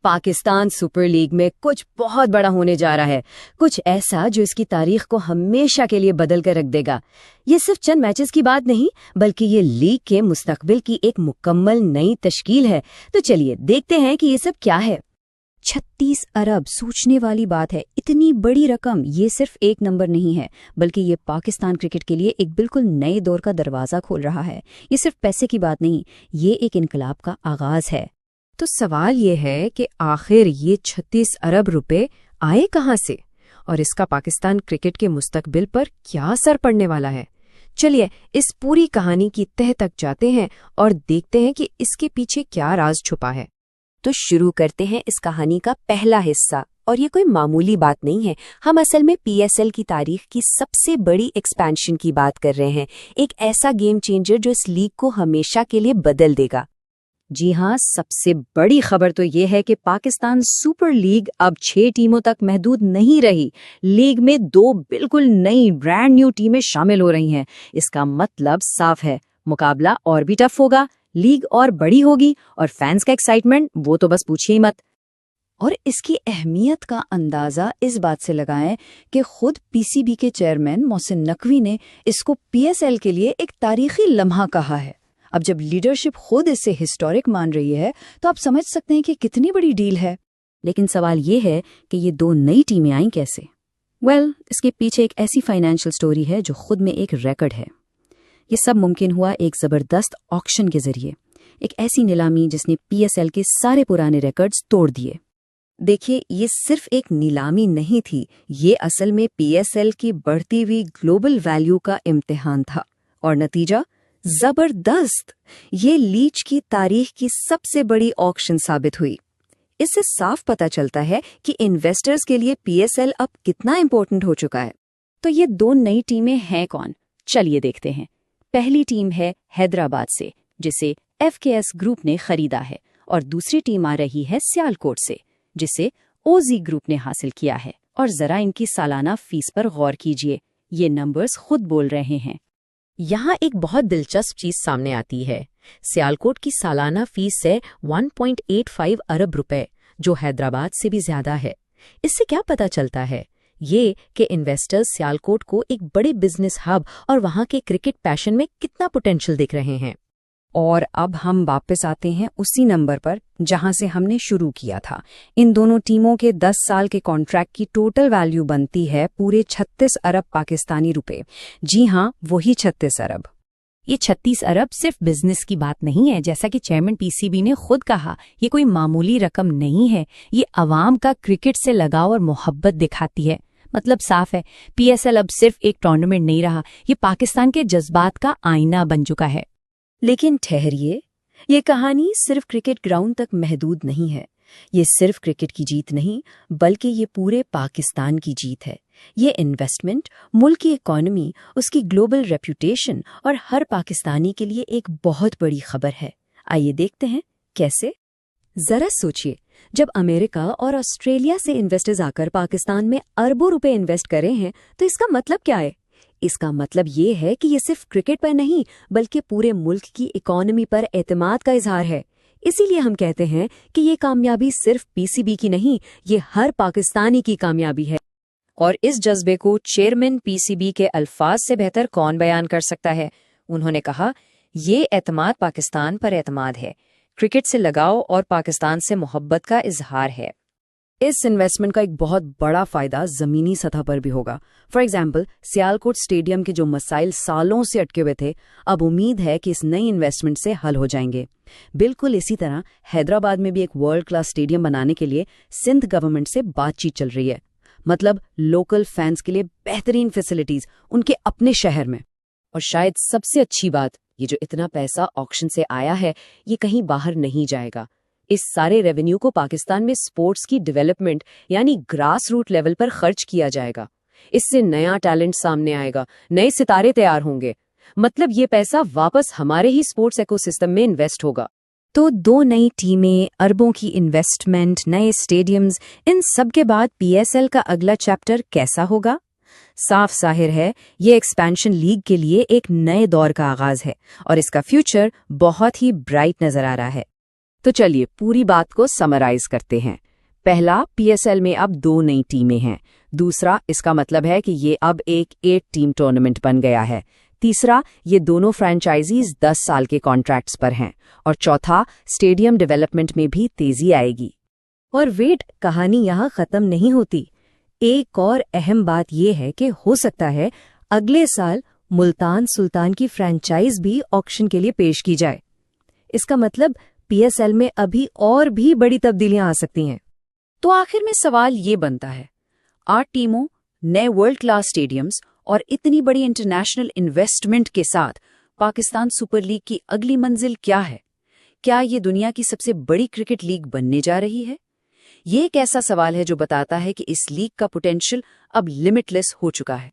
Pakistan super league में कुछ बहुत बड़ा होने जा रहा है, कुछ ऐसा जो इसकी तारीख को हमेशा के लिए बदल कर रख देगा। ये सिर्फ चंद मैचेस की बात नहीं, बल्कि ये लीग के मुस्तकबिल की एक मुकम्मल नई तश्कील है। तो चलिए देखते हैं कि ये सब क्या है। 36 अरब सोचने वाली बात है। इतनी बड़ी रकम ये सिर्फ एक नंबर नहीं है, बल्कि ये पाकिस्तान क्रिकेट के लिए एक बिल्कुल नए दौर का दरवाज़ा खोल रहा है। ये सिर्फ पैसे की बात नहीं, ये एक इनकलाब का आगाज़ है। तो सवाल ये है कि आखिर ये 36 अरब रुपए आए कहाँ से और इसका पाकिस्तान क्रिकेट के मुस्तकबिल पर क्या असर पड़ने वाला है। चलिए इस पूरी कहानी की तह तक जाते हैं और देखते हैं कि इसके पीछे क्या राज छुपा है। तो शुरू करते हैं इस कहानी का पहला हिस्सा। और ये कोई मामूली बात नहीं है, हम असल में पीएसएल की तारीख की सबसे बड़ी एक्सपेंशन की बात कर रहे हैं। एक ऐसा गेम चेंजर जो इस लीग को हमेशा के लिए बदल देगा। जी हाँ, सबसे बड़ी खबर तो ये है कि पाकिस्तान सुपर लीग अब 6 टीमों तक महदूद नहीं रही। लीग में 2 बिल्कुल नई ब्रांड न्यू टीमें शामिल हो रही हैं। इसका मतलब साफ है, मुकाबला और भी टफ होगा, लीग और बड़ी होगी और फैंस का एक्साइटमेंट वो तो बस पूछिए ही मत। और इसकी अहमियत का अंदाज़ा इस बात से लगाएं कि खुद पीसीबी के चेयरमैन मोहसिन नकवी ने इसको पीएसएल के लिए एक तारीखी लम्हा कहा है। अब जब लीडरशिप खुद इसे हिस्टोरिक मान रही है तो आप समझ सकते हैं कि कितनी बड़ी डील है। लेकिन सवाल ये है कि ये 2 नई टीमें आईं कैसे? इसके पीछे एक ऐसी फाइनेंशियल स्टोरी है जो खुद में एक रिकॉर्ड है। ये सब मुमकिन हुआ एक जबरदस्त ऑक्शन के जरिए, एक ऐसी नीलामी जिसने पीएसएल के सारे पुराने रिकॉर्ड्स तोड़ दिए। देखिए, ये सिर्फ एक नीलामी नहीं थी, ये असल में पीएसएल की बढ़ती हुई ग्लोबल वैल्यू का इम्तिहान था। और नतीजा जबरदस्त, ये लीग की तारीख की सबसे बड़ी ऑक्शन साबित हुई। इससे साफ पता चलता है कि इन्वेस्टर्स के लिए पीएसएल अब कितना इम्पोर्टेंट हो चुका है। तो ये 2 नई टीमें हैं कौन? चलिए देखते हैं। पहली टीम है हैदराबाद से, जिसे एफकेएस ग्रुप ने खरीदा है, और दूसरी टीम आ रही है सियालकोट से, जिसे ओजी ग्रुप ने हासिल किया है। और जरा इनकी सालाना फीस पर गौर कीजिए, ये नंबर्स खुद बोल रहे हैं। यहाँ एक बहुत दिलचस्प चीज सामने आती है। सियालकोट की सालाना फीस है 1.85 अरब रुपए, जो हैदराबाद से भी ज्यादा है। इससे क्या पता चलता है? ये कि इन्वेस्टर्स सियालकोट को एक बड़े बिजनेस हब और वहां के क्रिकेट पैशन में कितना पोटेंशियल देख रहे हैं। और अब हम वापस आते हैं उसी नंबर पर जहां से हमने शुरू किया था। इन दोनों टीमों के 10 साल के कॉन्ट्रैक्ट की टोटल वैल्यू बनती है पूरे 36 अरब पाकिस्तानी रुपए। जी हाँ, वही 36 अरब। ये 36 अरब सिर्फ बिजनेस की बात नहीं है। जैसा कि चेयरमैन पीसीबी ने खुद कहा, ये कोई मामूली रकम नहीं है। ये अवाम का क्रिकेट से लगाव और मोहब्बत दिखाती है। मतलब साफ है, पीएसएल अब सिर्फ एक टूर्नामेंट नहीं रहा, ये पाकिस्तान के जज्बात का आईना बन चुका है। लेकिन ठहरिए, ये कहानी सिर्फ क्रिकेट ग्राउंड तक महदूद नहीं है। ये सिर्फ क्रिकेट की जीत नहीं, बल्कि ये पूरे पाकिस्तान की जीत है। ये इन्वेस्टमेंट, मुल्क की इकॉनमी, उसकी ग्लोबल रेप्यूटेशन और हर पाकिस्तानी के लिए एक बहुत बड़ी खबर है। आइए देखते हैं कैसे। जरा सोचिए, जब अमेरिका और ऑस्ट्रेलिया से इन्वेस्टर्स आकर पाकिस्तान में अरबों रुपए इन्वेस्ट कर रहे हैं, तो इसका मतलब क्या है? इसका मतलब ये है कि ये सिर्फ क्रिकेट पर नहीं, बल्कि पूरे मुल्क की इकॉनमी पर एतमाद का इजहार है। इसीलिए हम कहते हैं कि ये कामयाबी सिर्फ पीसीबी की नहीं, ये हर पाकिस्तानी की कामयाबी है। और इस जज्बे को चेयरमैन पीसीबी के अल्फाज से बेहतर कौन बयान कर सकता है? उन्होंने कहा, ये एतमाद पाकिस्तान पर एतमाद है, क्रिकेट से लगाव और पाकिस्तान से मोहब्बत का इजहार है। इस इन्वेस्टमेंट का एक बहुत बड़ा फायदा जमीनी सतह पर भी होगा। फॉर एग्जाम्पल, सियालकोट स्टेडियम के जो मसाइल सालों से अटके हुए थे, अब उम्मीद है कि इस नई इन्वेस्टमेंट से हल हो जाएंगे। बिल्कुल इसी तरह हैदराबाद में भी एक वर्ल्ड क्लास स्टेडियम बनाने के लिए सिंध गवर्नमेंट से बातचीत चल रही है। मतलब लोकल फैंस के लिए बेहतरीन फैसिलिटीज उनके अपने शहर में। और शायद सबसे अच्छी बात, ये जो इतना पैसा ऑक्शन से आया है, ये कहीं बाहर नहीं जाएगा। इस सारे रेवेन्यू को पाकिस्तान में स्पोर्ट्स की डेवलपमेंट यानी ग्रास रूट लेवल पर खर्च किया जाएगा। इससे नया टैलेंट सामने आएगा, नए सितारे तैयार होंगे। मतलब ये पैसा वापस हमारे ही स्पोर्ट्स इकोसिस्टम में इन्वेस्ट होगा। तो 2 नई टीमें, अरबों की इन्वेस्टमेंट, नए स्टेडियम्स, इन सब के बाद पीएसएल का अगला चैप्टर कैसा होगा? साफ जाहिर है, ये एक्सपेंशन लीग के लिए एक नए दौर का आगाज है और इसका फ्यूचर बहुत ही ब्राइट नजर आ रहा है। तो चलिए पूरी बात को समराइज करते हैं। पहला, पीएसएल में अब 2 नई टीमें हैं। दूसरा, इसका मतलब है कि ये अब एक 8 टीम टूर्नामेंट बन गया है। तीसरा, ये दोनों फ्रेंचाइजीज 10 साल के कॉन्ट्रैक्ट्स पर हैं। और चौथा, स्टेडियम डेवलपमेंट में भी तेजी आएगी। और वेट, कहानी यहाँ खत्म नहीं होती। एक और अहम बात यह है कि हो सकता है अगले साल मुल्तान सुल्तान की फ्रेंचाइज भी ऑक्शन के लिए पेश की जाए। इसका मतलब पीएसएल में अभी और भी बड़ी तब्दीलियां आ सकती हैं। तो आखिर में सवाल ये बनता है, 8 टीमों, नए वर्ल्ड क्लास स्टेडियम्स और इतनी बड़ी इंटरनेशनल इन्वेस्टमेंट के साथ पाकिस्तान सुपर लीग की अगली मंजिल क्या है? क्या ये दुनिया की सबसे बड़ी क्रिकेट लीग बनने जा रही है? ये एक ऐसा सवाल है जो बताता है कि इस लीग का पोटेंशियल अब लिमिटलेस हो चुका है।